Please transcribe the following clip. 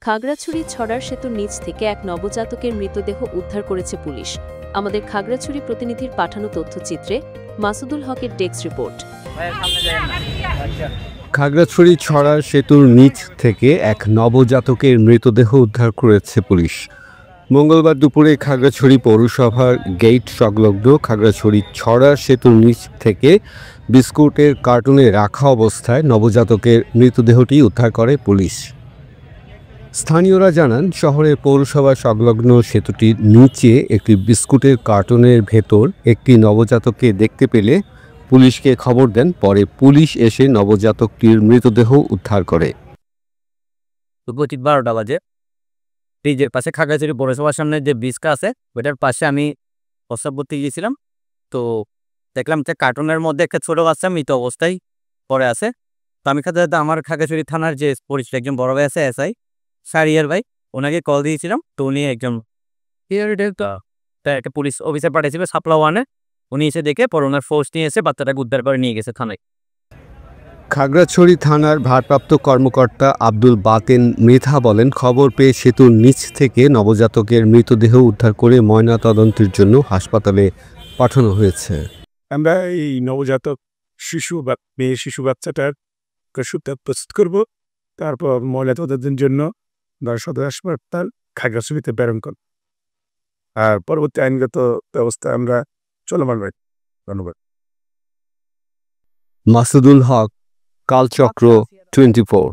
খাগড়াছড়ি ছড়ার সেতুর নিচ থেকে এক নবজাতকের মৃতদেহ উদ্ধার করেছে পুলিশ। আমাদের খাগড়াছড়ি প্রতিনিধির পাঠানো তথ্যচিত্রে মাসুদুল হকের ডেস্ক রিপোর্ট। খাগড়াছড়ি ছড়ার সেতুর নিচ থেকে এক নবজাতকের মৃতদেহ উদ্ধার করেছে পুলিশ। মঙ্গলবার দুপুরে খাগড়াছড়ি পৌরসভার গেট সংলগ্ন খাগড়াছড়ি ছড়ার সেতুর নিচ থেকে বিস্কুটের কার্টুনে রাখা অবস্থায় নবজাতকের মৃতদেহটি উদ্ধার করে পুলিশ। স্থানীয়রা জানান, শহরের পৌরসভা সংলগ্ন সেতুটির নিচে একটি বিস্কুটের কার্টুনের ভেতর একটি নবজাতককে দেখতে পেলে পুলিশকে খবর দেন। পরে পুলিশ এসে নবজাতকটির মৃতদেহ উদ্ধার করে। 12টা বাজে ব্রিজের পাশে খাগড়াছড়ি পৌরসভার সামনে যে ব্রিজটা আছে ওইটার পাশে আমি প্রস্রাব করতে গিয়েছিলাম। তো দেখলাম যে কার্টুনের মধ্যে একটা ছোটো বাচ্চা মৃত অবস্থায় পড়ে আছে। তো আমি আমার খাগড়াছড়ি থানার যে পরিচিত একজন বড় ভাই আছে এসআই সারিয়ার ভাই, ওনাকে কল দিয়েছিলাম। তো উনি একজন একটা পুলিশ অফিসার পাঠিয়েছিল সাপলা ওয়ানে। উনি এসে দেখে পরে ওনার ফোর্স নিয়ে এসে বাচ্চাটাকে উদ্ধার করে নিয়ে গেছে থানায়। খাগড়াছড়ি থানার ভারপ্রাপ্ত কর্মকর্তা আব্দুল বাতেন মৃধা বলেন, খবর পেয়ে সেতুর নিচ থেকে নবজাতকের মৃতদেহ উদ্ধার করে ময়নাতদন্তের জন্য হাসপাতালে পাঠানো হয়েছে। আমরা এই নবজাতক মেয়ে শিশু বাচ্চাটার সুতা প্রস্তুত করব, তারপর ময়নাতদন্তের জন্য সদর হাসপাতাল খাগড়াছড়িতে প্রেরণ করব। আর পরবর্তী আইনগত ব্যবস্থা আমরা চলমান রাখি। ধন্যবাদ। মাসুদুল হক, কালচক্র 24।